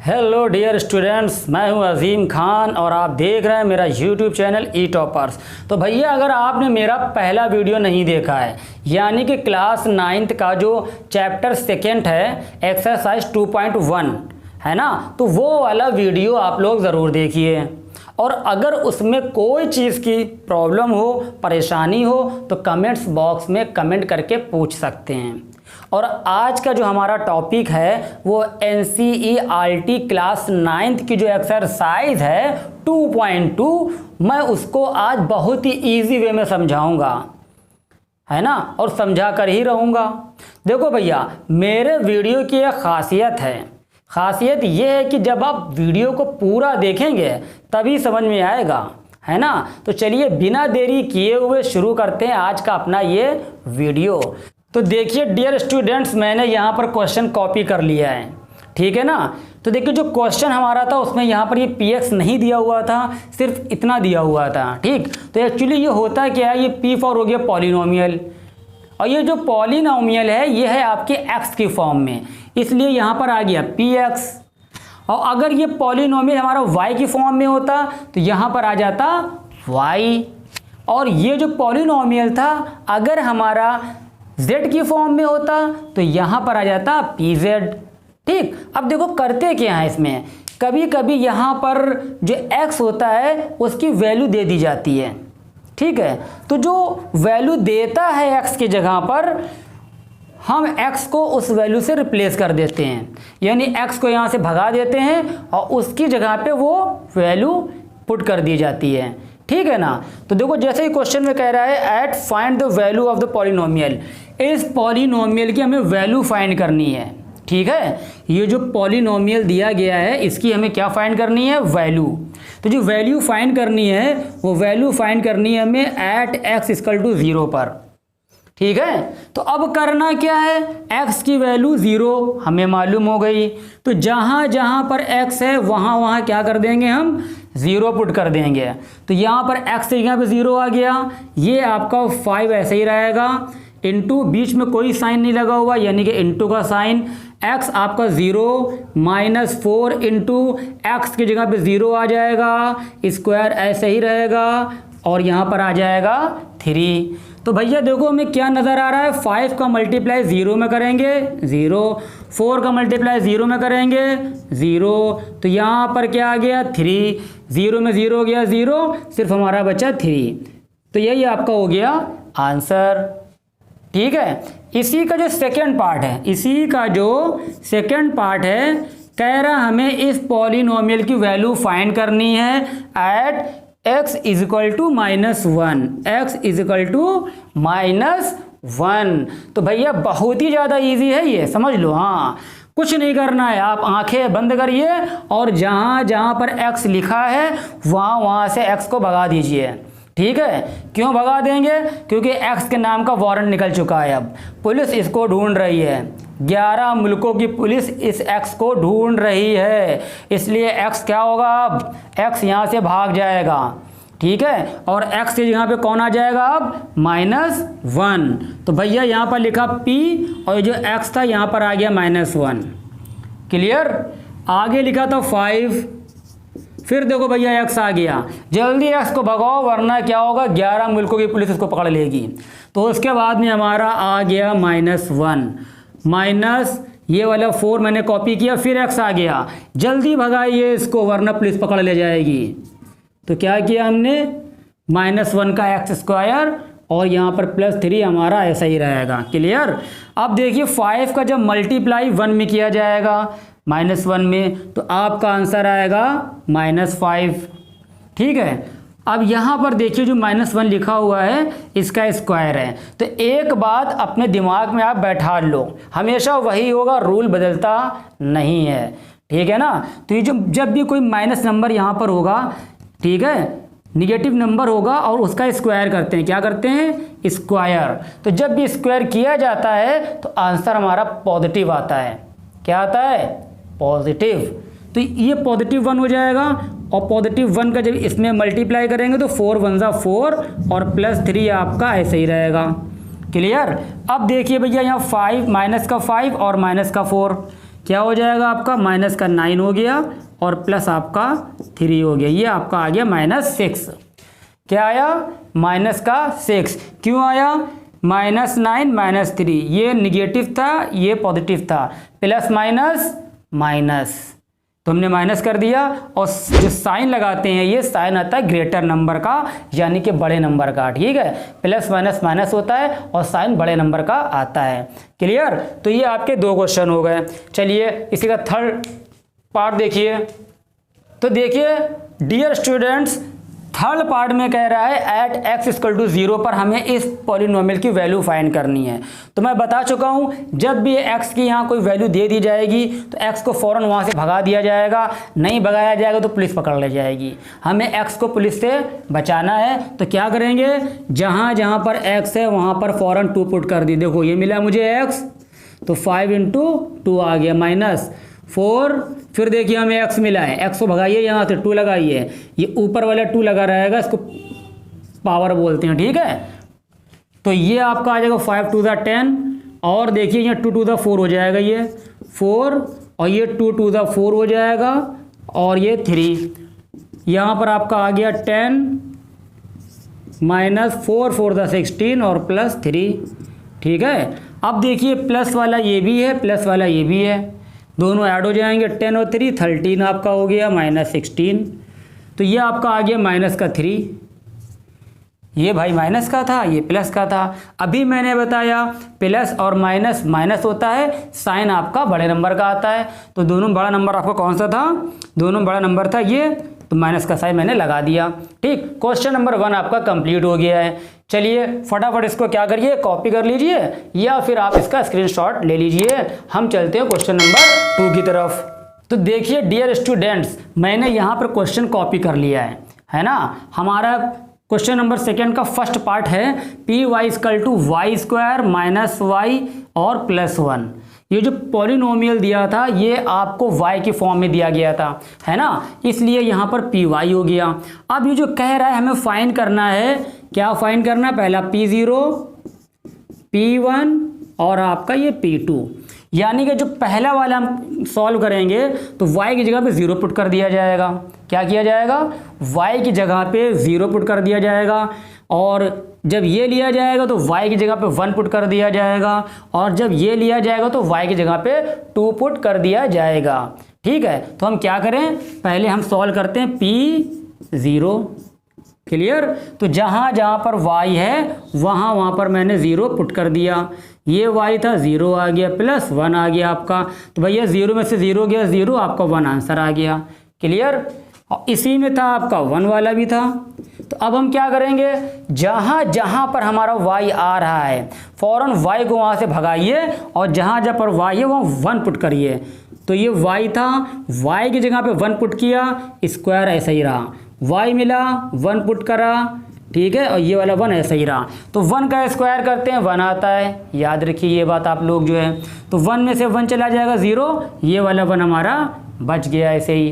Hello dear students, मैं हूं अजीम खान और आप देख रहे हैं मेरा यूट्यूब चैनल ई टॉपर्स। तो भैया अगर आपने मेरा पहला वीडियो नहीं देखा है, यानी कि क्लास 9th का जो चैप्टर 2 है एक्सरसाइज 2.1 है ना, तो वो वाला वीडियो आप लोग ज़रूर देखिए। और अगर उसमें कोई चीज़ की प्रॉब्लम हो, परेशानी हो, तो कमेंट्स बॉक्स में कमेंट करके पूछ सकते हैं। और आज का जो हमारा टॉपिक है वो NCERT क्लास 9th की जो एक्सरसाइज है 2.2, मैं उसको आज बहुत ही इजी वे में समझाऊंगा, है ना, और समझा कर ही रहूँगा। देखो भैया, मेरे वीडियो की एक खासियत है, खासियत ये है कि जब आप वीडियो को पूरा देखेंगे तभी समझ में आएगा, है ना। तो चलिए बिना देरी किए हुए शुरू करते हैं आज का अपना ये वीडियो। तो देखिए डियर स्टूडेंट्स, मैंने यहाँ पर क्वेश्चन कॉपी कर लिया है, ठीक है ना। तो देखिए जो क्वेश्चन हमारा था उसमें यहाँ पर ये px नहीं दिया हुआ था, सिर्फ इतना दिया हुआ था, ठीक। तो एक्चुअली ये होता क्या है, ये p फॉर हो गया पॉलिनोमियल, और ये जो पॉलिनोमियल है ये है आपके x की फॉर्म में, इसलिए यहाँ पर आ गया px। और अगर ये पॉलिनोमियल हमारा y की फॉर्म में होता तो यहाँ पर आ जाता y। और ये जो पॉलिनोमियल था अगर हमारा z की फॉर्म में होता तो यहाँ पर आ जाता pz, ठीक। अब देखो करते क्या है इसमें, कभी कभी यहाँ पर जो x होता है उसकी वैल्यू दे दी जाती है, ठीक है। तो जो वैल्यू देता है x की जगह पर हम x को उस वैल्यू से रिप्लेस कर देते हैं, यानी x को यहाँ से भगा देते हैं और उसकी जगह पे वो वैल्यू पुट कर दी जाती है, ठीक है ना। तो देखो जैसे ही क्वेश्चन में कह रहा है at find the value of the polynomial, इस पॉलिनोमियल की हमें वैल्यू फाइंड करनी है, ठीक है। ये जो पॉलिनोमियल दिया गया है इसकी हमें क्या फाइंड करनी है, वैल्यू। तो जो वैल्यू फाइंड करनी है वो वैल्यू फाइंड करनी है हमें एट x = 0 पर, ठीक है। तो अब करना क्या है, x की वैल्यू 0 हमें मालूम हो गई, तो जहाँ जहाँ पर x है वहाँ वहाँ क्या कर देंगे, हम 0 पुट कर देंगे। तो यहाँ पर x की जगह पे 0 आ गया, ये आपका 5 ऐसे ही रहेगा, इंटू बीच में कोई साइन नहीं लगा हुआ यानी कि इंटू का साइन, x आपका 0 - 4 इंटू x की जगह पे 0 आ जाएगा, स्क्वायर ऐसे ही रहेगा और यहाँ पर आ जाएगा 3। तो भैया देखो हमें क्या नज़र आ रहा है, 5 का मल्टीप्लाई 0 में करेंगे 0, 4 का मल्टीप्लाई 0 में करेंगे 0, तो यहाँ पर क्या आ गया 3, 0 में 0 हो गया 0, सिर्फ हमारा बचा 3। तो यही आपका हो गया आंसर, ठीक है। इसी का जो सेकंड पार्ट है, इसी का जो सेकंड पार्ट है, कह रहा हमें इस पॉलिनोमियल की वैल्यू फाइंड करनी है एट x = -1, x = -1। तो भैया बहुत ही ज़्यादा इजी है ये, समझ लो। हाँ, कुछ नहीं करना है, आप आंखें बंद करिए और जहाँ जहाँ पर x लिखा है वहाँ वहाँ से x को भगा दीजिए, ठीक है। क्यों भगा देंगे, क्योंकि x के नाम का वारंट निकल चुका है, अब पुलिस इसको ढूंढ रही है, 11 मुल्कों की पुलिस इस x को ढूंढ रही है, इसलिए x क्या होगा, अब x यहाँ से भाग जाएगा, ठीक है। और x के जगह पे कौन आ जाएगा, अब -1। तो भैया यहाँ पर लिखा p और जो x था यहाँ पर आ गया -1, क्लियर। आगे लिखा था 5, फिर देखो भैया x आ गया, जल्दी x को भगाओ वरना क्या होगा, 11 मुल्कों की पुलिस इसको पकड़ लेगी। तो उसके बाद में हमारा आ गया -1, माइनस ये वाला 4 मैंने कॉपी किया, फिर x आ गया, जल्दी भगाइए इसको वरना पुलिस पकड़ ले जाएगी। तो क्या किया हमने, -1 का x² और यहाँ पर +3 हमारा ऐसा ही रहेगा, क्लियर। अब देखिए 5 का जब मल्टीप्लाई 1 में किया जाएगा -1 में, तो आपका आंसर आएगा -5, ठीक है। अब यहाँ पर देखिए जो -1 लिखा हुआ है इसका स्क्वायर है, तो एक बात अपने दिमाग में आप बैठा लो, हमेशा वही होगा, रूल बदलता नहीं है, ठीक है ना। तो ये जो जब भी कोई माइनस नंबर यहाँ पर होगा, ठीक है, निगेटिव नंबर होगा और उसका स्क्वायर करते हैं, क्या करते हैं, स्क्वायर। तो जब भी स्क्वायर किया जाता है तो आंसर हमारा पॉजिटिव आता है, क्या आता है, पॉजिटिव। तो ये +1 हो जाएगा और +1 का जब इसमें मल्टीप्लाई करेंगे तो 4 × 1 = 4 और +3 आपका ऐसे ही रहेगा, क्लियर। अब देखिए भैया यहाँ 5 - का 5 और -का 4, क्या हो जाएगा आपका, माइनस का 9 हो गया और प्लस आपका 3 हो गया। ये आपका आ गया -6। क्या आया, माइनस का 6। क्यों आया, -9 -3, ये निगेटिव था ये पॉजिटिव था, प्लस माइनस माइनस, तो हमने माइनस कर दिया। और जो साइन लगाते हैं ये साइन आता है ग्रेटर नंबर का, यानी कि बड़े नंबर का। ठीक है, प्लस माइनस माइनस होता है और साइन बड़े नंबर का आता है। क्लियर, तो ये आपके 2 क्वेश्चन हो गए। चलिए इसी का थर्ड पार्ट देखिए। तो देखिए डियर स्टूडेंट्स, थर्ड पार्ट में कह रहा है एट x = 0 पर हमें इस पॉलिनोमियल की वैल्यू फाइंड करनी है। तो मैं बता चुका हूं, जब भी x की यहाँ कोई वैल्यू दे दी जाएगी तो x को फ़ौरन वहाँ से भगा दिया जाएगा, नहीं भगाया जाएगा तो पुलिस पकड़ ले जाएगी। हमें x को पुलिस से बचाना है, तो क्या करेंगे, जहाँ जहाँ पर x है वहाँ पर फ़ौरन 2 पुट कर दी। देखो ये मिला मुझे x, तो 5 × 2 आ गया -4। फिर देखिए हमें x मिला है, x को भगाइए यहाँ से 2 लगाइए, ये ऊपर वाला 2 लगा रहेगा, इसको पावर बोलते हैं। ठीक है, तो ये आपका आ जाएगा 5 × 2 = 10, और देखिए यहाँ 2 × 4 हो जाएगा, ये 4 और ये 2 × 4 हो जाएगा और ये 3। यहाँ पर आपका आ गया 10 -4 4 16 और +3। ठीक है, अब देखिए प्लस वाला ये भी है, प्लस वाला ये भी है, दोनों ऐड हो जाएंगे, 10 और 3 13 आपका हो गया -16। तो ये आपका आ गया -3। ये भाई माइनस का था, ये प्लस का था। अभी मैंने बताया प्लस और माइनस माइनस होता है, साइन आपका बड़े नंबर का आता है। तो दोनों बड़ा नंबर आपका कौन सा था, दोनों बड़ा नंबर था ये, तो माइनस का साइन मैंने लगा दिया। ठीक, क्वेश्चन नंबर 1 आपका कंप्लीट हो गया है। चलिए फटाफट इसको क्या करिए, कॉपी कर लीजिए या फिर आप इसका स्क्रीनशॉट ले लीजिए। हम चलते हैं क्वेश्चन नंबर 2 की तरफ। तो देखिए डियर स्टूडेंट्स, मैंने यहाँ पर क्वेश्चन कॉपी कर लिया है ना। हमारा क्वेश्चन नंबर 2 का फर्स्ट पार्ट है py = y² - y और +1। ये जो पॉलिनोमियल दिया था ये आपको y की फॉर्म में दिया गया था, है ना, इसलिए यहाँ पर py हो गया। अब ये जो कह रहा है हमें फाइंड करना है, क्या फाइंड करना है, पहला p0 p1 और आपका ये p2। यानी कि जो पहला वाला हम सॉल्व करेंगे तो y की जगह पे 0 पुट कर दिया जाएगा। क्या किया जाएगा, y की जगह पे 0 पुट कर दिया जाएगा, और जब ये लिया जाएगा तो y की जगह पे 1 पुट कर दिया जाएगा, और जब ये लिया जाएगा तो y की जगह पे 2 पुट कर दिया जाएगा। ठीक है, तो हम क्या करें, पहले हम सॉल्व करते हैं p0। क्लियर, तो जहाँ जहाँ पर y है वहाँ पर मैंने 0 पुट कर दिया। ये y था, 0 आ गया, +1 आ गया आपका। तो भैया 0 में से 0 गया 0, आपका 1 आंसर आ गया। क्लियर, और इसी में था आपका 1 वाला भी था। तो अब हम क्या करेंगे, जहाँ जहाँ पर हमारा y आ रहा है फ़ौरन y को वहाँ से भगाइए, और जहाँ जहाँ पर y है वहाँ 1 पुट करिए। तो ये y था, y की जगह पे 1 पुट किया, स्क्वायर ऐसा ही रहा, y मिला 1 पुट करा, ठीक है, और ये वाला 1 ऐसा ही रहा। तो 1 का स्क्वायर करते हैं 1 आता है, याद रखिए ये बात आप लोग जो है। तो 1 में से 1 चला जाएगा 0, ये वाला 1 हमारा बच गया ऐसे ही।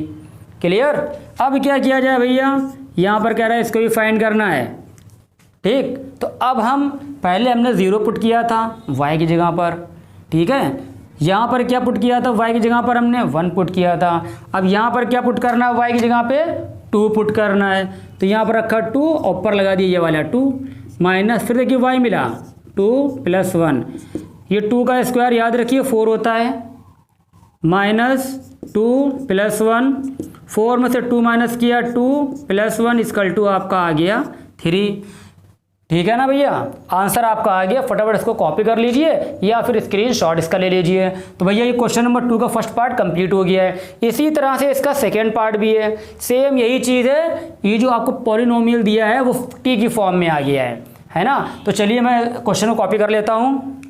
क्लियर, अब क्या किया जाए भैया, यहाँ पर कह रहा है इसको भी फाइंड करना है। ठीक, तो अब हम पहले हमने 0 पुट किया था y की जगह पर, ठीक है, यहाँ पर क्या पुट किया था, y की जगह पर हमने 1 पुट किया था। अब यहाँ पर क्या पुट करना है, y की जगह पे 2 पुट करना है। तो यहाँ पर रखा 2, ऊपर लगा दिया ये वाला 2, माइनस, फिर देखिए y मिला 2 + 1, ये 2 का स्क्वायर याद रखिए 4 होता है, -2 + 1, 4 में से 2 माइनस किया 2 + 1 = आपका आ गया 3। ठीक है ना भैया, आंसर आपका आ गया। फटाफट इसको कॉपी कर लीजिए या फिर स्क्रीनशॉट इसका ले लीजिए। तो भैया ये क्वेश्चन नंबर 2 का फर्स्ट पार्ट कंप्लीट हो गया है। इसी तरह से इसका सेकेंड पार्ट भी है, सेम यही चीज़ है। ये जो आपको पॉलिनोमियल दिया है वो t की फॉर्म में आ गया है ना। तो चलिए मैं क्वेश्चन को कॉपी कर लेता हूँ।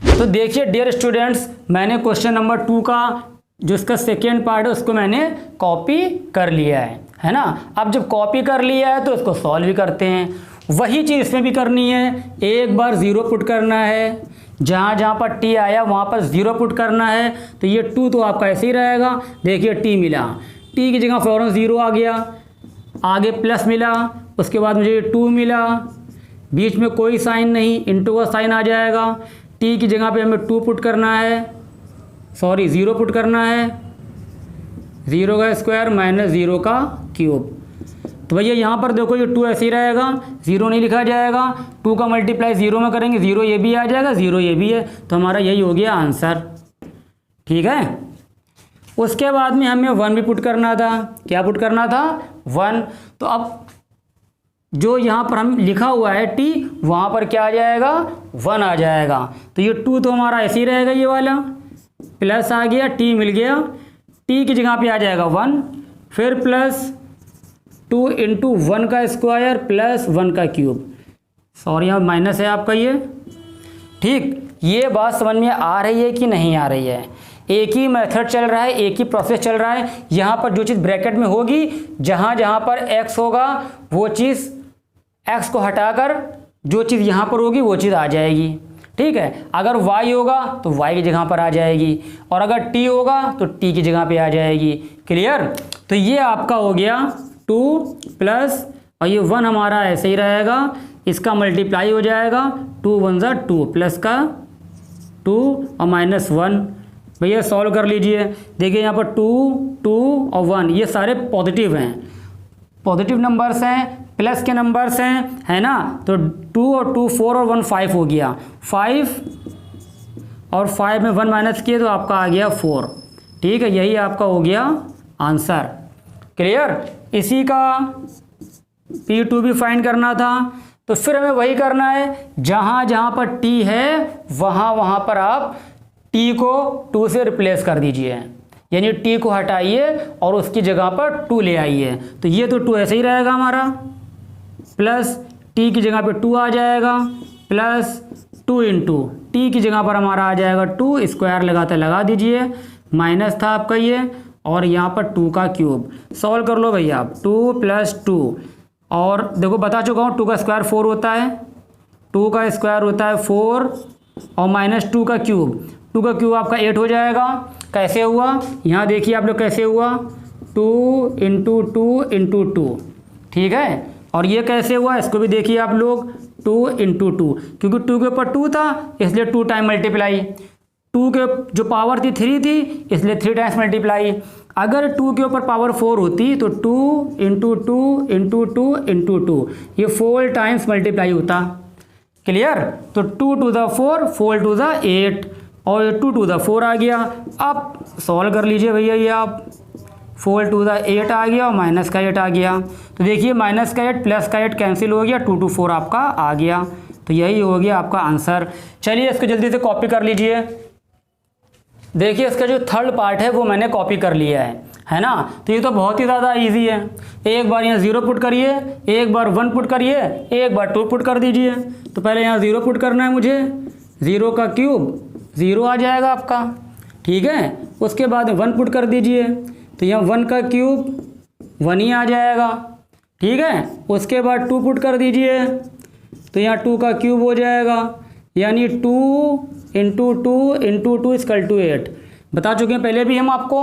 तो देखिए डियर स्टूडेंट्स, मैंने क्वेश्चन नंबर 2 का जो इसका सेकेंड पार्ट है उसको मैंने कॉपी कर लिया है ना। अब जब कॉपी कर लिया है तो इसको सॉल्व भी करते हैं। वही चीज़ इसमें भी करनी है, एक बार 0 पुट करना है, जहाँ जहाँ पर t आया वहाँ पर 0 पुट करना है। तो ये 2 तो आपका ऐसे ही रहेगा, देखिए t मिला, t की जगह फ़ौरन 0 आ गया, आगे प्लस मिला, उसके बाद मुझे 2 मिला, बीच में कोई साइन नहीं, इंटू का साइन आ जाएगा। t की जगह पे हमें 2 पुट करना है, सॉरी 0 पुट करना है, 0 का स्क्वायर माइनस 0 का क्यूब। तो भैया यहाँ पर देखो ये 2 ऐसे ही रहेगा, 0 नहीं लिखा जाएगा, 2 का मल्टीप्लाई 0 में करेंगे 0 ये भी आ जाएगा, 0 ये भी है, तो हमारा यही हो गया आंसर। ठीक है, उसके बाद में हमें 1 भी पुट करना था। क्या पुट करना था? 1। तो अब जो यहाँ पर हम लिखा हुआ है t, वहाँ पर क्या आ जाएगा? 1 आ जाएगा। तो ये 2 तो हमारा ऐसे ही रहेगा, ये वाला प्लस आ गया, t मिल गया, t की जगह पे आ जाएगा 1, फिर प्लस 2 इंटू 1 का स्क्वायर प्लस 1 का क्यूब। सॉरी यहाँ माइनस है आपका ये। ठीक, ये बात समझ में आ रही है कि नहीं आ रही है? एक ही मेथड चल रहा है, एक ही प्रोसेस चल रहा है। यहाँ पर जो चीज़ ब्रैकेट में होगी, जहाँ जहाँ पर x होगा वो चीज़ x को हटाकर जो चीज़ यहाँ पर होगी वो चीज़ आ जाएगी। ठीक है, अगर y होगा तो y की जगह पर आ जाएगी, और अगर t होगा तो t की जगह पे आ जाएगी। क्लियर? तो ये आपका हो गया 2 प्लस, और ये 1 हमारा ऐसे ही रहेगा, इसका मल्टीप्लाई हो जाएगा, 2 1 ज़ा 2 प्लस का 2 और माइनस 1। भैया सॉल्व कर लीजिए, देखिए यहाँ पर 2 2 और 1 ये सारे पॉजिटिव हैं, पॉजिटिव नंबर्स हैं, प्लस के नंबर्स हैं, है ना। तो 2 और 2 4 और 1 5 हो गया, 5 और 5 में 1 माइनस किए तो आपका आ गया 4। ठीक है, यही आपका हो गया आंसर। क्लियर? इसी का P2 भी फाइंड करना था, तो फिर हमें वही करना है, जहाँ जहाँ पर t है वहाँ वहाँ पर आप t को 2 से रिप्लेस कर दीजिए, यानी t को हटाइए और उसकी जगह पर 2 ले आइए। तो ये तो 2 ऐसे ही रहेगा हमारा, प्लस t की जगह पे 2 आ जाएगा, प्लस 2 इंटू टी की जगह पर हमारा आ जाएगा 2, स्क्वायर लगाते लगा दीजिए, माइनस था आपका ये, और यहाँ पर 2 का क्यूब। सॉल्व कर लो भैया आप, 2 प्लस 2, और देखो बता चुका हूँ 2 का स्क्वायर 4 होता है, 2 का स्क्वायर होता है 4, और माइनस 2 का क्यूब, 2 का क्यूब आपका 8 हो जाएगा। कैसे हुआ? यहाँ देखिए आप लोग कैसे हुआ, 2 इंटू 2 इंटू 2। ठीक है, और ये कैसे हुआ इसको भी देखिए आप लोग, 2 इंटू 2, क्योंकि 2 के ऊपर 2 था इसलिए 2 टाइम मल्टीप्लाई, 2 के जो पावर थी 3 थी इसलिए 3 टाइम्स मल्टीप्लाई। अगर 2 के ऊपर पावर 4 होती तो 2 इंटू 2 इंटू 2 इंटू 2, ये 4 टाइम्स मल्टीप्लाई होता। क्लियर? तो 2 टू द 4, 4 टू द 8, और ये 2 टू द 4 आ गया। अब सॉल्व कर लीजिए भैया, ये आप 4 टू द 8 आ गया और माइनस का 8 आ गया। तो देखिए माइनस का 8 प्लस का 8 कैंसिल हो गया, 2 टू 4 आपका आ गया। तो यही हो गया आपका आंसर। चलिए इसको जल्दी से कॉपी कर लीजिए। देखिए इसका जो थर्ड पार्ट है वो मैंने कॉपी कर लिया है ना। तो ये तो बहुत ही ज़्यादा इजी है। एक बार यहाँ 0 पुट करिए, एक बार 1 पुट करिए, एक बार 2 पुट कर दीजिए। तो पहले यहाँ 0 पुट करना है मुझे, 0 का क्यूब 0 आ जाएगा आपका। ठीक है, उसके बाद 1 पुट कर दीजिए, तो यहाँ 1 का क्यूब 1 ही आ जाएगा। ठीक है, उसके बाद 2 पुट कर दीजिए, तो यहाँ 2 का क्यूब हो जाएगा, यानी 2 इंटू 2 इंटू 2 इक्वल टू 8। बता चुके हैं पहले भी हम आपको,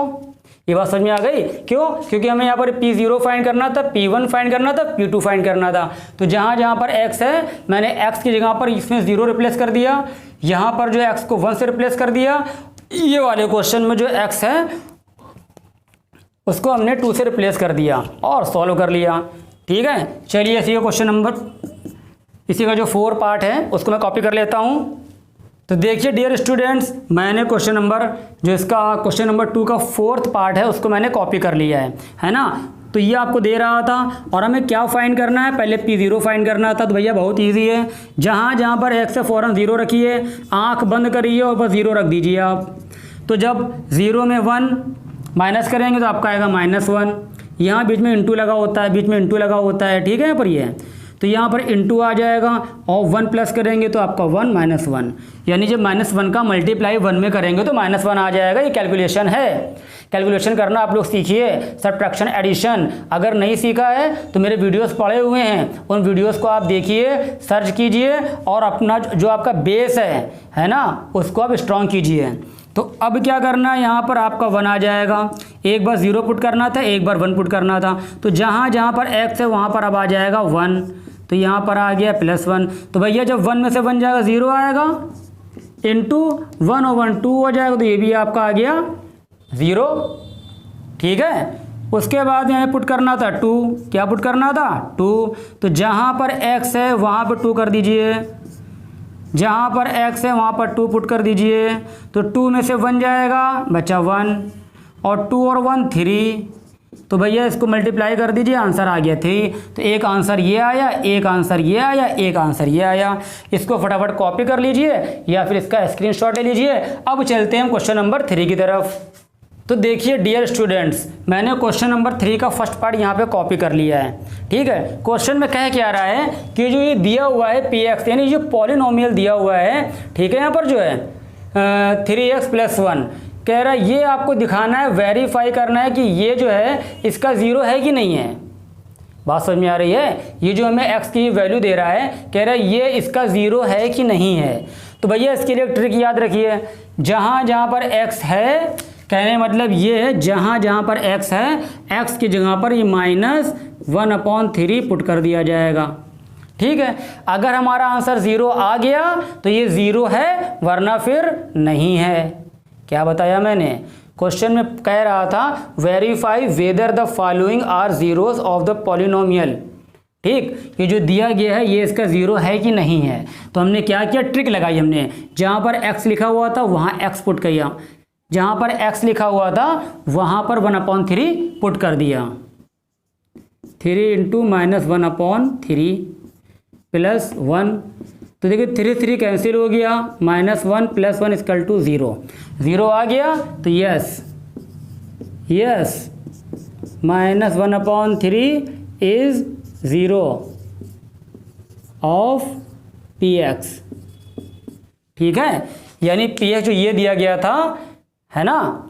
ये बात समझ में आ गई? क्यों? क्योंकि हमें यहाँ पर P0 फाइंड करना था, P1 फाइंड करना था, P2 फाइंड करना था। तो जहाँ जहाँ पर x है मैंने x की जगह पर इसमें 0 रिप्लेस कर दिया, यहाँ पर जो x को 1 से रिप्लेस कर दिया, ये वाले क्वेश्चन में जो x है उसको हमने 2 से रिप्लेस कर दिया और सॉल्व कर लिया। ठीक है, चलिए इसी का क्वेश्चन नंबर, इसी का जो 4 पार्ट है उसको मैं कॉपी कर लेता हूँ। तो देखिए डियर स्टूडेंट्स, मैंने क्वेश्चन नंबर जो इसका क्वेश्चन नंबर 2 का 4th पार्ट है उसको मैंने कॉपी कर लिया है ना। तो ये आपको दे रहा था और हमें क्या फाइंड करना है, पहले P0 फाइंड करना था। तो भैया बहुत इजी है, जहाँ जहाँ पर x है फ़ौरन 0 रखिए, आँख बंद करिए और बस 0 रख दीजिए आप। तो जब 0 में 1 माइनस करेंगे तो आपका आएगा -1। यहाँ बीच में इंटू लगा होता है, बीच में इंटू लगा होता है। ठीक है, यहाँ पर ये तो यहाँ पर इंटू आ जाएगा और 1 प्लस करेंगे तो आपका 1 -1, यानी जब -1 का मल्टीप्लाई 1 में करेंगे तो -1 आ जाएगा। ये कैलकुलेशन है, कैलकुलेशन करना आप लोग सीखिए, सब्ट्रैक्शन एडिशन। अगर नहीं सीखा है तो मेरे वीडियोस पड़े हुए हैं, उन वीडियोस को आप देखिए, सर्च कीजिए और अपना जो आपका बेस है ना, उसको आप स्ट्रॉन्ग कीजिए। तो अब क्या करना है, यहाँ पर आपका 1 आ जाएगा। एक बार 0 पुट करना था, एक बार 1 पुट करना था। तो जहाँ जहाँ पर x है वहाँ पर अब आ जाएगा 1, तो यहाँ पर आ गया +1। तो भैया जब 1 में से 1 जाएगा 0 आएगा, इंटू 1/2 हो जाएगा, तो ये भी आपका आ गया 0। ठीक है, उसके बाद यहाँ पुट करना था 2, क्या पुट करना था 2, तो जहाँ पर x है वहाँ पर 2 कर दीजिए, जहाँ पर x है वहाँ पर 2 पुट कर दीजिए, तो 2 में से 1 जाएगा, बचा 1, और 2 और 1 3, तो भैया इसको मल्टीप्लाई कर दीजिए, आंसर आ गया 3। तो एक आंसर ये आया, एक आंसर ये आया, एक आंसर ये आया। इसको फटाफट कॉपी कर लीजिए या फिर इसका स्क्रीनशॉट ले लीजिए। अब चलते हैं क्वेश्चन नंबर 3 की तरफ। तो देखिए डियर स्टूडेंट्स, मैंने क्वेश्चन नंबर 3 का फर्स्ट पार्ट यहाँ पे कॉपी कर लिया है। ठीक है, क्वेश्चन में कह क्या रहा है कि जो ये दिया हुआ है px, यानी जो पॉलिनोमियल दिया हुआ है, ठीक है, यहाँ पर जो है 3x + 1 कह रहा है, ये आपको दिखाना है, वेरीफाई करना है कि ये जो है इसका 0 है कि नहीं है। बात समझ में आ रही है? ये जो हमें x की वैल्यू दे रहा है, कह रहा है ये इसका 0 है कि नहीं है। तो भैया इसके लिए ट्रिक याद रखिए, जहाँ जहाँ पर x है, कहने मतलब ये है जहाँ जहाँ पर x है, x की जगह पर ये -1/3 पुट कर दिया जाएगा। ठीक है, अगर हमारा आंसर 0 आ गया तो ये 0 है, वरना फिर नहीं है। क्या बताया मैंने? क्वेश्चन में कह रहा था verify whether the following are zeros of the polynomial. ठीक, ये जो दिया गया है ये इसका 0 है कि नहीं है। तो हमने क्या किया, ट्रिक लगाई हमने, जहाँ पर x लिखा हुआ था वहाँ x पुट किया, जहाँ पर x लिखा हुआ था वहाँ पर 1/3 पुट कर दिया। 3 × -1/3 + 1, तो देखिए 3 3 कैंसिल हो गया, -1 + 1 = 0। 0 आ गया तो यस -1/3 इज 0 ऑफ px। ठीक है, यानी px जो ये दिया गया था, है ना,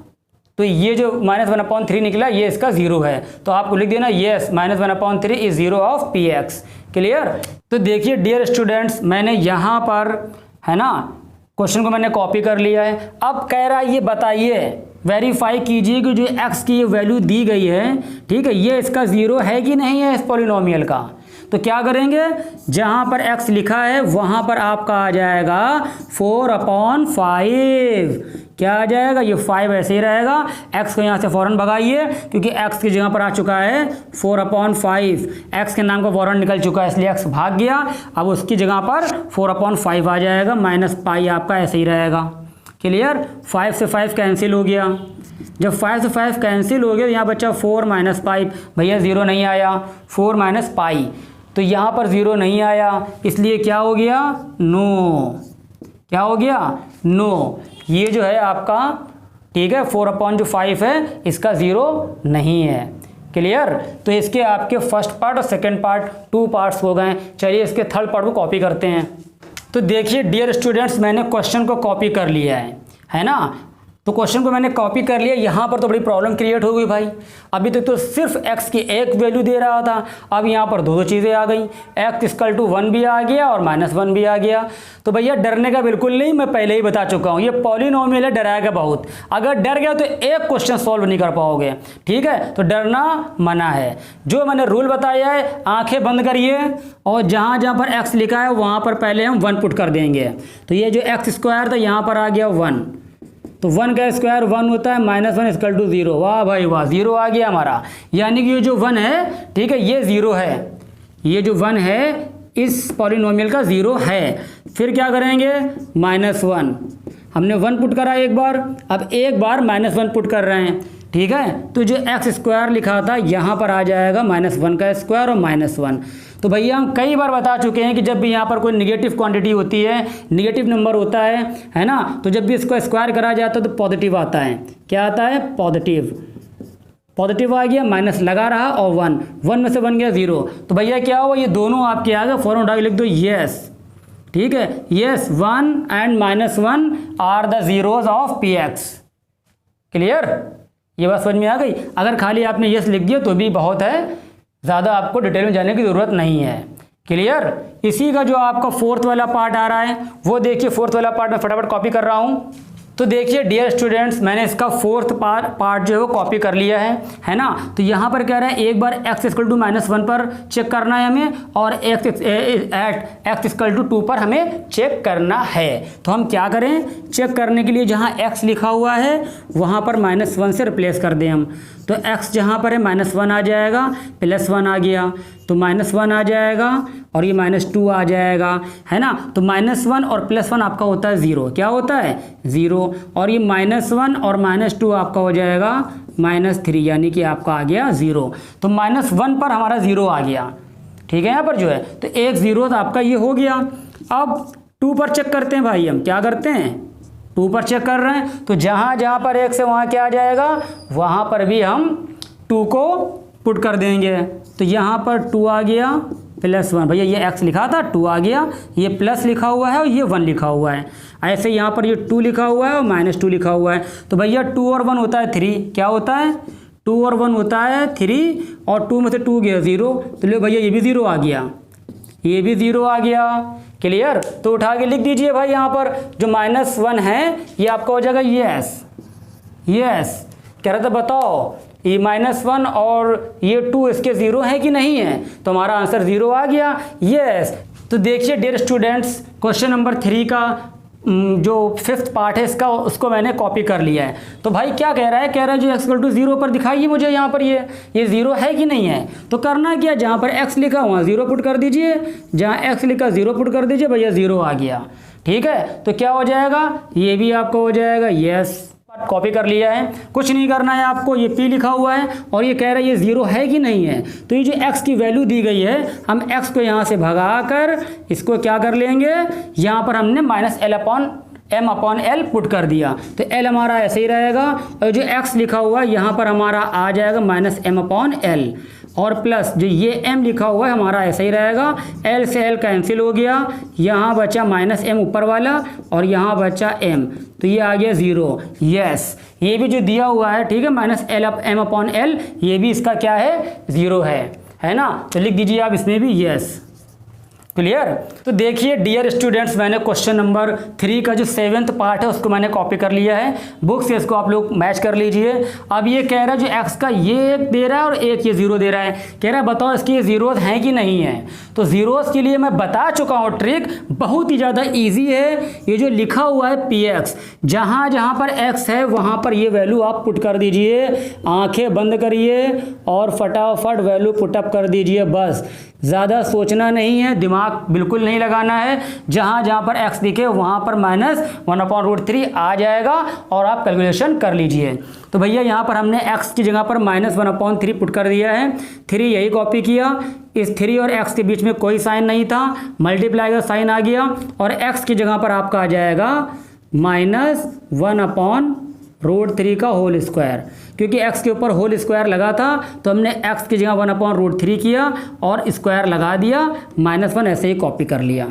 तो ये जो -1/3 निकला ये इसका 0 है। तो आपको लिख देना yes -1/3 is 0 of px। Clear? तो देखिए डियर स्टूडेंट्स, मैंने यहाँ पर, है ना, क्वेश्चन को मैंने कॉपी कर लिया है। अब कह रहा है ये बताइए, वेरीफाई कीजिए कि जो x की ये वैल्यू दी गई है, ठीक है, ये इसका 0 है कि नहीं है इस पॉलिनोमियल का। तो क्या करेंगे, जहाँ पर x लिखा है वहाँ पर आपका आ जाएगा 4/5। क्या आ जाएगा, ये 5 ऐसे ही रहेगा। x को यहाँ से फ़ौरन भगाइए, क्योंकि x की जगह पर आ चुका है 4/5। x के नाम का फ़ौरन निकल चुका है, इसलिए x भाग गया। अब उसकी जगह पर 4/5 आ जाएगा, -π आपका ऐसे ही रहेगा। क्लियर? 5 से 5 कैंसिल हो गया। जब 5 से 5 कैंसिल हो गया तो यहाँ बच्चा 4 - π। भैया 0 नहीं आया, 4 - π, तो यहाँ पर 0 नहीं आया, इसलिए क्या हो गया, नो। क्या हो गया, नो। ये जो है आपका, ठीक है, 4/5 है, इसका 0 नहीं है। क्लियर? तो इसके आपके फर्स्ट पार्ट और सेकंड पार्ट 2 पार्ट्स हो गए। चलिए इसके थर्ड पार्ट को कॉपी करते हैं। तो देखिए डियर स्टूडेंट्स, मैंने क्वेश्चन को कॉपी कर लिया है ना। तो क्वेश्चन को मैंने कॉपी कर लिया। यहाँ पर तो बड़ी प्रॉब्लम क्रिएट हो गई भाई। अभी तक तो सिर्फ x की एक वैल्यू दे रहा था, अब यहाँ पर दो चीज़ें आ गई, x = 1 भी आ गया और -1 भी आ गया। तो भैया डरने का बिल्कुल नहीं, मैं पहले ही बता चुका हूँ, ये पॉलिनोमियल है, डराएगा बहुत। अगर डर गया तो एक क्वेश्चन सॉल्व नहीं कर पाओगे। ठीक है, तो डरना मना है। जो मैंने रूल बताया है, आंखें बंद करिए और जहाँ जहाँ पर x लिखा है वहाँ पर पहले हम 1 पुट कर देंगे। तो ये जो x² था यहाँ पर आ गया 1, तो 1 का स्क्वायर 1 होता है, -1 = 0। वाह भाई वाह, 0 आ गया हमारा। यानी कि ये जो 1 है, ठीक है, ये 0 है। ये जो 1 है इस पॉलिनोमियल का 0 है। फिर क्या करेंगे, -1, हमने 1 पुट करा एक बार, अब एक बार -1 पुट कर रहे हैं। ठीक है, तो जो x² लिखा था यहाँ पर आ जाएगा -1 का स्क्वायर और -1। तो भैया हम कई बार बता चुके हैं कि जब भी यहाँ पर कोई निगेटिव क्वांटिटी होती है, निगेटिव नंबर होता है ना, तो जब भी इसको स्क्वायर करा जाता है तो पॉजिटिव आता है। क्या आता है, पॉजिटिव। पॉजिटिव आ गया, माइनस लगा रहा और 1 में से बन गया 0। तो भैया क्या हुआ, ये दोनों आपके आ गए, फौरन उठा के लिख दो यस। ठीक है, yes 1 and -1 are the zeros of px। Clear? ये बात समझ में आ गई। अगर खाली आपने यस लिख दिया तो भी बहुत है, ज़्यादा आपको डिटेल में जाने की ज़रूरत नहीं है। क्लियर? इसी का जो आपका 4th वाला पार्ट आ रहा है वो देखिए। 4th वाला पार्ट मैं फटाफट कॉपी कर रहा हूँ। तो देखिए डियर स्टूडेंट्स, मैंने इसका फोर्थ पार्ट जो है वो कॉपी कर लिया है ना। तो यहाँ पर कह रहा है एक बार x इक्वल टू -1 पर चेक करना है हमें, और x इक्वल टू 2 पर हमें चेक करना है। तो हम क्या करें, चेक करने के लिए जहाँ x लिखा हुआ है वहाँ पर -1 से रिप्लेस कर दें हम। तो x जहाँ पर है -1 आ जाएगा, +1 आ गया, तो -1 आ जाएगा और ये -2 आ जाएगा, है ना। तो -1 और +1 आपका होता है 0, क्या होता है 0, और ये -1 और -2 आपका हो जाएगा -3, यानी कि आपका आ गया 0। तो -1 पर हमारा 0 आ गया, ठीक है। यहाँ पर जो है तो एक 0 तो आपका ये हो गया। अब 2 पर चेक करते हैं भाई, हम क्या करते हैं 2 पर चेक कर रहे हैं। तो जहाँ जहाँ पर x है वहाँ क्या आ जाएगा, वहाँ पर भी हम 2 को पुट कर देंगे। तो यहाँ पर 2 आ गया +1, भैया ये x लिखा था 2 आ गया, ये प्लस लिखा हुआ है और ये 1 लिखा हुआ है। ऐसे यहाँ पर ये 2 लिखा हुआ है और -2 लिखा हुआ है। तो भैया 2 और 1 होता है 3, क्या होता है 2 और 1 होता है 3, और 2 में से 2 गया 0, तो लो भैया ये भी 0 आ गया, ये भी 0 आ गया। क्लियर। तो उठा के लिख दीजिए भाई, यहाँ पर जो -1 है ये आपका हो जाएगा यस। कह रहा था बताओ ये -1 और ये 2 इसके 0 है कि नहीं है, तो हमारा आंसर 0 आ गया, यस। तो देखिए डियर स्टूडेंट्स, क्वेश्चन नंबर 3 का जो 5th पार्ट है इसका, उसको मैंने कॉपी कर लिया है। तो भाई क्या कह रहा है, जो x इक्वल टू 0 पर दिखाइए मुझे यहाँ पर ये 0 है कि नहीं है। तो करना क्या, जहाँ पर x लिखा वहाँ 0 पुट कर दीजिए, जहाँ x लिखा 0 पुट कर दीजिए, भैया 0 आ गया, ठीक है। तो क्या हो जाएगा, ये भी आपको हो जाएगा यस, कॉपी कर लिया है। कुछ नहीं करना है आपको, ये p लिखा हुआ है और ये कह रहा है ये 0 है कि नहीं है। तो ये जो x की वैल्यू दी गई है, हम x को यहाँ से भगा कर इसको क्या कर लेंगे, यहाँ पर हमने -m/l पुट कर दिया, तो l हमारा ऐसे ही रहेगा, और जो x लिखा हुआ है यहाँ पर हमारा आ जाएगा -m/l, और प्लस जो ये m लिखा हुआ है हमारा ऐसा ही रहेगा, l से l कैंसिल हो गया, यहाँ बचा -m ऊपर वाला और यहाँ बचा m, तो ये आ गया 0, यस। ये भी जो दिया हुआ है, ठीक है, -m/l, ये भी इसका क्या है 0 है ना। तो लिख दीजिए आप इसमें भी यस। क्लियर। तो देखिए डियर स्टूडेंट्स, मैंने क्वेश्चन नंबर 3 का जो 7th पार्ट है उसको मैंने कॉपी कर लिया है बुक से, इसको आप लोग मैच कर लीजिए। अब ये कह रहा है जो x का ये 1 दे रहा है और एक ये 0 दे रहा है, कह रहा है बताओ इसकी ये जीरोस हैं कि नहीं है। तो जीरोस के लिए मैं बता चुका हूँ ट्रिक, बहुत ही ज़्यादा ईजी है। ये जो लिखा हुआ है px, जहाँ जहाँ पर x है वहाँ पर ये वैल्यू आप पुट कर दीजिए, आंखें बंद करिए और फटाफट वैल्यू पुटअप कर दीजिए, बस ज़्यादा सोचना नहीं है, दिमाग बिल्कुल नहीं लगाना है। जहाँ जहाँ पर x दिखे वहाँ पर -1/√3 आ जाएगा और आप कैलकुलेशन कर लीजिए। तो भैया यहाँ पर हमने x की जगह पर -1/3 पुट कर दिया है, 3 यही कॉपी किया, इस 3 और x के बीच में कोई साइन नहीं था, मल्टीप्लाई का साइन आ गया, और x की जगह पर आपका आ जाएगा -1/√3 का होल स्क्वायर, क्योंकि x के ऊपर होल स्क्वायर लगा था तो हमने x की जगह 1/√3 किया और स्क्वायर लगा दिया, -1 ऐसे ही कॉपी कर लिया।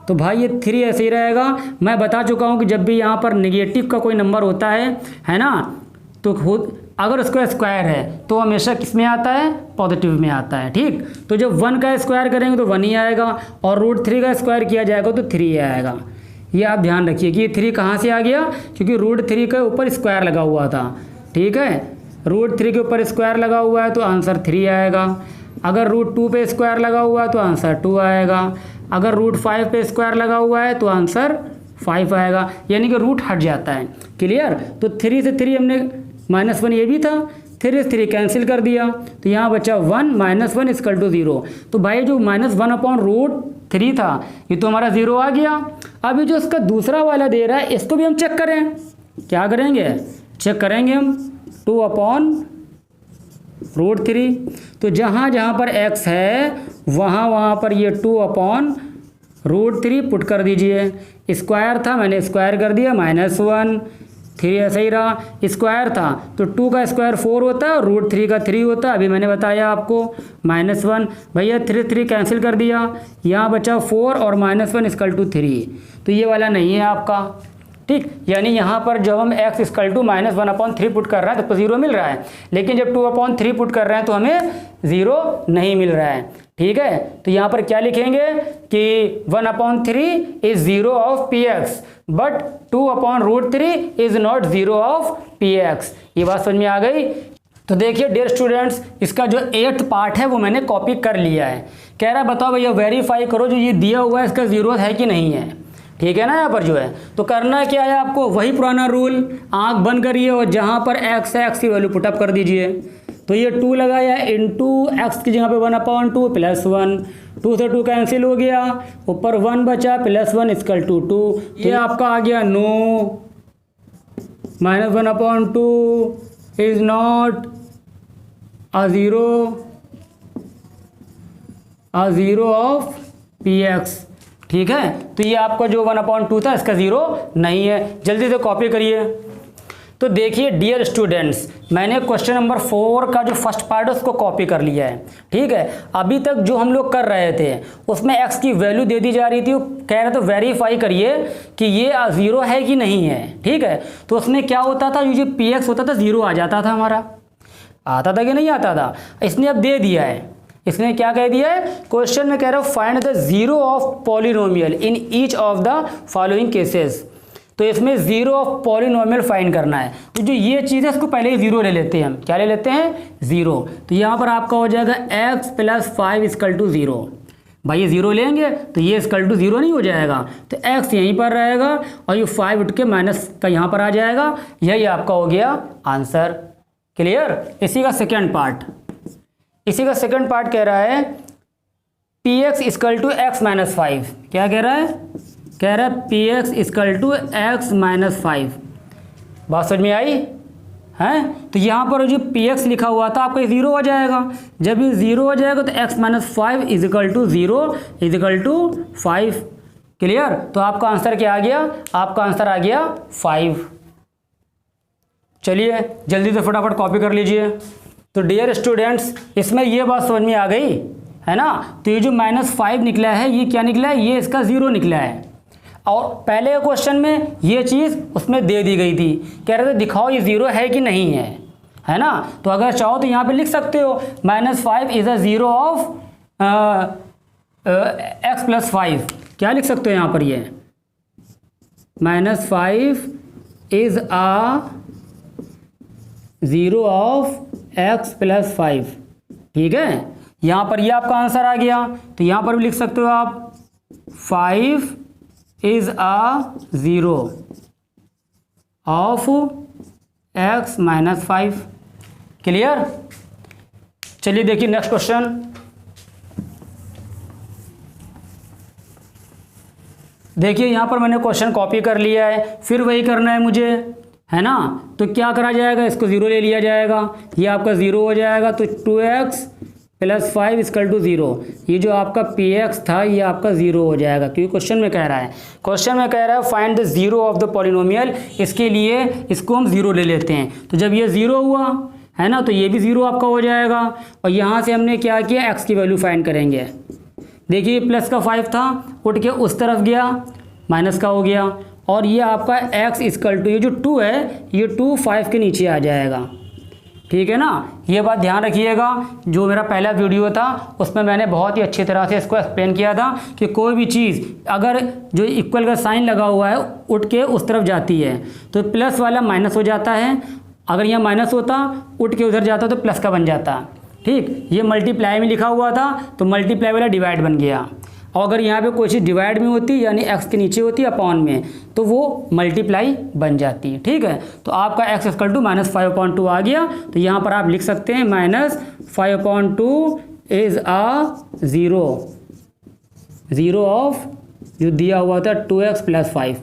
तो भाई ये 3 ऐसे ही रहेगा। मैं बता चुका हूँ कि जब भी यहाँ पर नेगेटिव का कोई नंबर होता है ना, तो खुद अगर उसका स्क्वायर है तो हमेशा किस में आता है, पॉजिटिव में आता है, ठीक। तो जब 1 का स्क्वायर करेंगे तो 1 ही आएगा, और √3 का स्क्वायर किया जाएगा तो 3 ही आएगा। ये आप ध्यान रखिए कि ये 3 कहाँ से आ गया, क्योंकि √3 के ऊपर स्क्वायर लगा हुआ था, ठीक है। √3 के ऊपर स्क्वायर लगा हुआ है तो आंसर 3 आएगा। अगर √2 पे स्क्वायर लगा हुआ है तो आंसर 2 आएगा। अगर √5 पे स्क्वायर लगा हुआ है तो आंसर 5 आएगा, यानी कि रूट हट जाता है। क्लियर। तो 3 से 3 हमने -1 ये भी था, 3 से 3 कैंसिल कर दिया, तो यहाँ बचा 1 -1 इक्वल टू 0। तो भाई जो -1/√3 था ये तो हमारा 0 आ गया। अभी जो इसका दूसरा वाला दे रहा है इसको भी हम चेक करें, क्या करेंगे, चेक करेंगे हम 2/√3। तो जहाँ जहाँ पर x है वहाँ वहाँ पर ये 2/√3 पुट कर दीजिए। स्क्वायर था, मैंने स्क्वायर कर दिया, -1, 3 ऐसा ही रहा। स्क्वायर था तो 2 का स्क्वायर 4 होता है और √3 का 3 होता है, अभी मैंने बताया आपको, -1। भैया 3 कैंसिल कर दिया, यहाँ बचा 4 और -1 इक्वल टू 3, तो ये वाला नहीं है आपका, ठीक, यानी यहाँ पर जब हम x इक्वल टू -1/3 पुट कर रहे हैं तो 0 मिल रहा है, लेकिन जब 2/3 पुट कर रहे हैं तो हमें 0 नहीं मिल रहा है। ठीक है, तो यहाँ पर क्या लिखेंगे कि 1/3 is 0 of px but 2/√3 is not 0 of px। ये बात समझ में आ गई। तो देखिए डियर स्टूडेंट्स, इसका जो 8th पार्ट है वो मैंने कॉपी कर लिया है। कह रहा है बताओ भैया वेरीफाई करो जो ये दिया हुआ है इसका 0 है कि नहीं है। ठीक है ना, यहाँ पर जो है तो करना क्या है आपको, वही पुराना रूल, आंख बंद करिए और जहाँ पर x है x की वैल्यू पुटअप कर दीजिए। तो ये 2 लगाया इंटू x की जगह पे 1/2 प्लस 1, 2 से 2 कैंसिल हो गया, ऊपर 1 बचा, प्लस 1 इक्वल टू 2। ये आपका आ गया no, -1/2 is not a 0 of px। ठीक है, तो ये आपका जो 1/2 था इसका 0 नहीं है। जल्दी से कॉपी करिए। तो देखिए डियर स्टूडेंट्स, मैंने क्वेश्चन नंबर 4 का जो फर्स्ट पार्ट है उसको कॉपी कर लिया है। ठीक है, अभी तक जो हम लोग कर रहे थे उसमें x की वैल्यू दे दी जा रही थी, कह रहे थे वेरीफाई करिए कि ये 0 है कि नहीं है। ठीक है, तो उसमें क्या होता था, ये जो px होता था 0 आ जाता था, हमारा आता था कि नहीं आता था। इसने अब दे दिया है, इसने क्या कह दिया है, क्वेश्चन में कह रहा है find the 0 of polynomial in each of the following cases. तो इसमें 0 ऑफ पॉलिनोमियल फाइंड करना है। तो जो ये चीज़ है इसको पहले ही 0 ले लेते हैं हम। क्या ले लेते हैं, 0। तो यहाँ पर आपका हो जाएगा x + 5 इक्वल टू 0। भाई ये 0 लेंगे तो ये इक्वल टू 0 नहीं हो जाएगा, तो x यहीं पर रहेगा और ये 5 उठ के माइनस का यहाँ पर आ जाएगा। यही आपका हो गया आंसर। क्लियर। इसी का सेकेंड पार्ट, कह रहा है px इक्वल टू x - 5। क्या कह रहा है, कह रहा है px इक्वल टू x - 5। बात समझ में आई है। तो यहाँ पर जो px लिखा हुआ था आपका 0 हो जाएगा। जब ये 0 हो जाएगा तो x - 5 is equal to 0 is equal to 5। Clear. तो आपका आंसर क्या आ गया, आपका आंसर आ गया 5। चलिए जल्दी से फटाफट कॉपी कर लीजिए। तो डियर स्टूडेंट्स, इसमें ये बात समझ में आ गई है ना। तो ये जो -5 निकला है ये क्या निकला है, ये इसका 0 निकला है। और पहले क्वेश्चन में ये चीज़ उसमें दे दी गई थी, कह रहे थे दिखाओ ये 0 है कि नहीं है ना। तो अगर चाहो तो यहाँ पे लिख सकते हो -5 इज़ अ 0 ऑफ x + 5। क्या लिख सकते हो यहाँ पर, ये -5 इज़ अ 0 ऑफ x + 5। ठीक है, यहाँ पर ये आपका आंसर आ गया। तो यहाँ पर भी लिख सकते हो आप 5 is a 0 of x - 5। Clear. चलिए देखिए नेक्स्ट क्वेश्चन। देखिए यहाँ पर मैंने क्वेश्चन कॉपी कर लिया है, फिर वही करना है मुझे, है ना। तो क्या करा जाएगा, इसको 0 ले लिया जाएगा, ये आपका 0 हो जाएगा। तो 2x + 5 इक्वल टू 0। ये जो आपका px था ये आपका 0 हो जाएगा, क्योंकि क्वेश्चन में कह रहा है, find the 0 of the polynomial. इसके लिए इसको हम 0 ले लेते हैं। तो जब ये 0 हुआ है ना, तो ये भी 0 आपका हो जाएगा। और यहाँ से हमने क्या किया, x की वैल्यू फाइंड करेंगे। देखिए प्लस का 5 था, उठ के उस तरफ गया, माइनस का हो गया। और ये आपका x इक्वल टू ये जो 2 है ये 2 5 के नीचे आ जाएगा। ठीक है ना, ये बात ध्यान रखिएगा। जो मेरा पहला वीडियो था उसमें मैंने बहुत ही अच्छी तरह से इसको एक्सप्लेन किया था कि कोई भी चीज़ अगर जो इक्वल का साइन लगा हुआ है उठ के उस तरफ जाती है तो प्लस वाला माइनस हो जाता है, अगर यहाँ माइनस होता उठ के उधर जाता तो प्लस का बन जाता। ठीक, ये मल्टीप्लाई में लिखा हुआ था तो मल्टीप्लाई वाला डिवाइड बन गया। और अगर यहाँ पे कोई चीज़ डिवाइड में होती यानी x के नीचे होती अपॉन में तो वो मल्टीप्लाई बन जाती है। ठीक है, तो आपका x इक्वल टू -5/2 आ गया। तो यहाँ पर आप लिख सकते हैं -5/2 इज़ अ 0 ऑफ जो दिया हुआ था 2x + 5।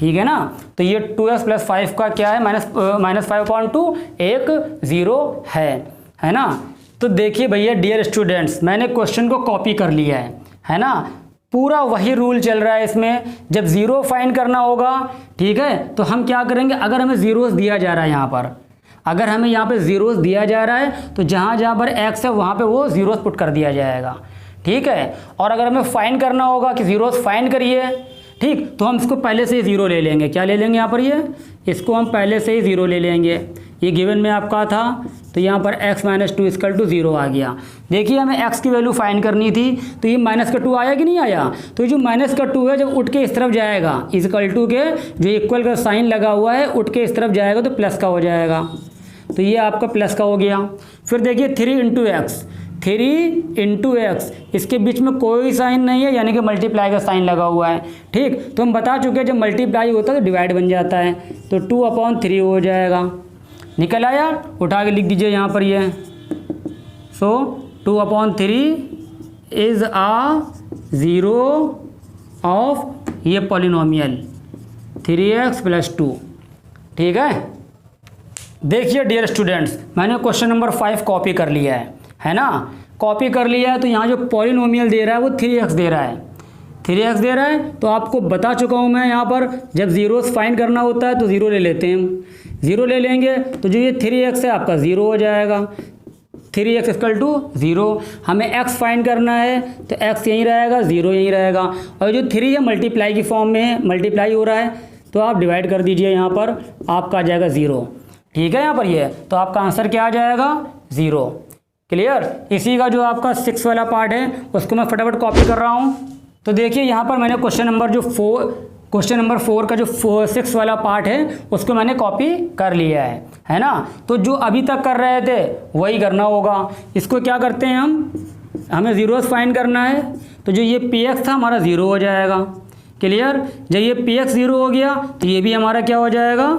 ठीक है ना, तो ये 2x + 5 का क्या है, -5/2 एक 0 है ना। तो देखिए भैया डियर स्टूडेंट्स, मैंने क्वेश्चन को कॉपी कर लिया है ना। पूरा वही रूल चल रहा है इसमें। जब 0 फाइंड करना होगा, ठीक है, तो हम क्या करेंगे, अगर हमें ज़ीरोस दिया जा रहा है यहाँ पर, अगर हमें यहाँ पे ज़ीरोस दिया जा रहा है तो जहाँ पर x है वहाँ पे वो ज़ीरोस पुट कर दिया जाएगा। ठीक है, और अगर हमें फाइंड करना होगा कि ज़ीरोस फाइंड करिए, ठीक, तो हम इसको पहले से ही ज़ीरो ले लेंगे। क्या ले लेंगे यहाँ पर, ये इसको हम पहले से ही ज़ीरो ले लेंगे। ये गिवन में आपका था, तो यहाँ पर x - 2 = 0 आ गया। देखिए हमें x की वैल्यू फाइंड करनी थी, तो ये माइनस का 2 आया कि नहीं आया। तो जो माइनस का 2 है जब उठ के इस तरफ जाएगा, इक्वल टू के जो इक्वल का साइन लगा हुआ है उठ के इस तरफ जाएगा तो प्लस का हो जाएगा। तो ये आपका प्लस का हो गया। फिर देखिए 3 × x, इसके बीच में कोई साइन नहीं है, यानी कि मल्टीप्लाई का साइन लगा हुआ है। ठीक, तो हम बता चुके हैं जब मल्टीप्लाई होता है तो डिवाइड बन जाता है, तो 2/3 हो जाएगा। निकल आया, उठा के लिख दीजिए यहाँ पर ये। सो 2/3 इज़ आ ज़ीरो ऑफ ये पॉलिनोमियल 3x + 2। ठीक है, देखिए डियर स्टूडेंट्स, मैंने क्वेश्चन नंबर 5 कॉपी कर लिया है ना। कॉपी कर लिया है, तो यहाँ जो पॉलिनोमियल दे रहा है वो 3x दे रहा है, 3x दे रहा है। तो आपको बता चुका हूँ मैं, यहाँ पर जब ज़ीरोस फाइंड करना होता है तो ज़ीरो ले लेते हैं हम। ज़ीरो ले लेंगे तो जो ये 3x है आपका 0 हो जाएगा। 3x = 0। हमें x फाइंड करना है तो x यहीं रहेगा, 0 यहीं रहेगा। और जो 3 है मल्टीप्लाई की फॉर्म में है, मल्टीप्लाई हो रहा है, तो आप डिवाइड कर दीजिए, यहाँ पर आपका आ जाएगा 0। ठीक है, यहाँ पर ये तो आपका आंसर क्या आ जाएगा, 0। क्लियर। इसी का जो आपका 6 वाला पार्ट है उसको मैं फटाफट कॉपी कर रहा हूँ। तो देखिए यहाँ पर मैंने क्वेश्चन नंबर 4 का जो 6 वाला पार्ट है उसको मैंने कॉपी कर लिया है ना। तो जो अभी तक कर रहे थे वही करना होगा। इसको क्या करते हैं हमें ज़ीरोस फाइंड करना है, तो जो ये px था हमारा 0 हो जाएगा। क्लियर। जब ये px 0 हो गया तो ये भी हमारा क्या हो जाएगा,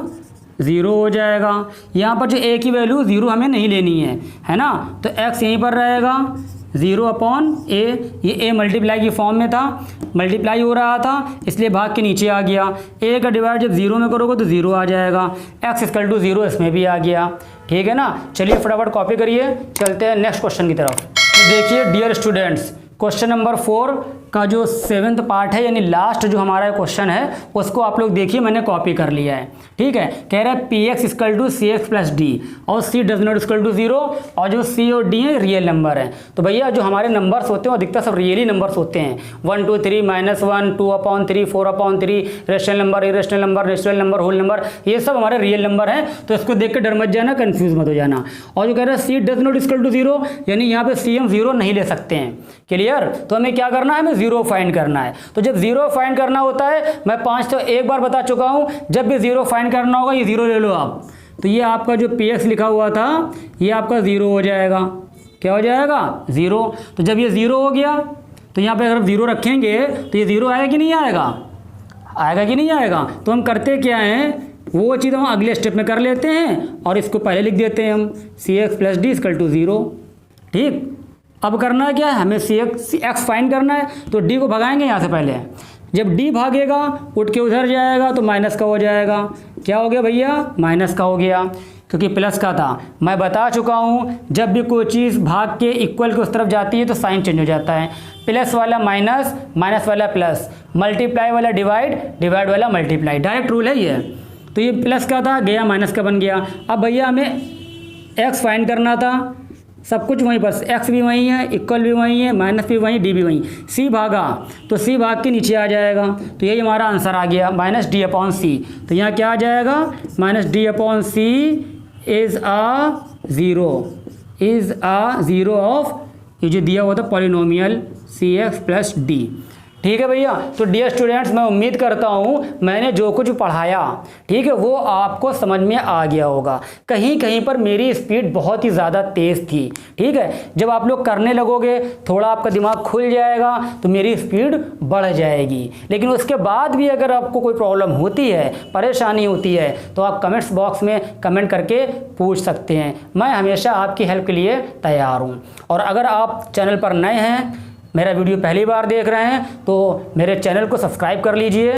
0 हो जाएगा। यहाँ पर जो a की वैल्यू 0 हमें नहीं लेनी है ना, तो x यहीं पर रहेगा 0/a। ये a मल्टीप्लाई की फॉर्म में था, मल्टीप्लाई हो रहा था इसलिए भाग के नीचे आ गया। a का डिवाइड जब 0 में करोगे तो 0 आ जाएगा। x = 0 इसमें भी आ गया। ठीक है ना। चलिए फटाफट कॉपी करिए, चलते हैं नेक्स्ट क्वेश्चन की तरफ। तो देखिए डियर स्टूडेंट्स, क्वेश्चन नंबर 4 का जो 7th पार्ट है, यानी लास्ट जो हमारा क्वेश्चन है उसको आप लोग देखिए, मैंने कॉपी कर लिया है। ठीक है, कह रहा है px = cx + d और c डज नॉट = 0, और जो c और d है रियल नंबर है। तो भैया जो हमारे नंबर्स होते हैं अधिकतर सब रियली नंबर्स होते हैं। 1 2 3 -1 2/3 4/3 rational number, irrational number, natural number, whole number, ये सब हमारे रियल नंबर हैं। तो इसको देख के डर मत जाना, कंफ्यूज मत हो जाना। और जो कह रहा है c डज नॉट = 0, यानी यहाँ पे c हम 0 नहीं ले सकते हैं। क्लियर। तो हमें क्या करना है, हमें 0 फाइंड करना है। तो जब 0 फाइंड करना होता है, मैं 5 तो एक बार बता चुका हूँ, जब भी 0 फाइंड करना होगा ये 0 ले लो आप। तो ये आपका जो px लिखा हुआ था ये आपका 0 हो जाएगा। क्या हो जाएगा, 0। तो जब ये 0 हो गया तो यहाँ पे अगर 0 रखेंगे तो ये 0 आएगा कि नहीं आएगा, आएगा कि नहीं आएगा। तो हम करते क्या हैं, वो चीज़ हम अगले स्टेप में कर लेते हैं और इसको पहले लिख देते हैं हम, cx + d = 0। ठीक, अब करना क्या है, हमें x फाइंड करना है, तो d को भगाएंगे यहाँ से पहले। जब d भागेगा उठ के उधर जाएगा तो माइनस का हो जाएगा। क्या हो गया भैया, माइनस का हो गया, क्योंकि प्लस का था। मैं बता चुका हूँ जब भी कोई चीज़ भाग के इक्वल के उस तरफ जाती है तो साइन चेंज हो जाता है। प्लस वाला माइनस, माइनस वाला प्लस, मल्टीप्लाई वाला डिवाइड, डिवाइड वाला मल्टीप्लाई, डायरेक्ट रूल है ये। तो ये प्लस का था, गया माइनस का बन गया। अब भैया हमें x फाइंड करना था, सब कुछ वहीं पर, x भी वहीं है, इक्वल भी वहीं है, माइनस भी वहीं, d भी वहीं। c भागा तो c भाग के नीचे आ जाएगा, तो यही हमारा आंसर आ गया, -d/c। तो यहाँ क्या आ जाएगा, -d/c is uh zero of ये जो दिया हुआ था पॉलिनोमियल cx + d। ठीक है भैया। तो डियर स्टूडेंट्स, मैं उम्मीद करता हूँ मैंने जो कुछ पढ़ाया, ठीक है, वो आपको समझ में आ गया होगा। कहीं कहीं पर मेरी स्पीड बहुत ही ज़्यादा तेज़ थी। ठीक है, जब आप लोग करने लगोगे थोड़ा आपका दिमाग खुल जाएगा तो मेरी स्पीड बढ़ जाएगी। लेकिन उसके बाद भी अगर आपको कोई प्रॉब्लम होती है, परेशानी होती है, तो आप कमेंट्स बॉक्स में कमेंट करके पूछ सकते हैं। मैं हमेशा आपकी हेल्प के लिए तैयार हूँ। और अगर आप चैनल पर नए हैं, मेरा वीडियो पहली बार देख रहे हैं, तो मेरे चैनल को सब्सक्राइब कर लीजिए।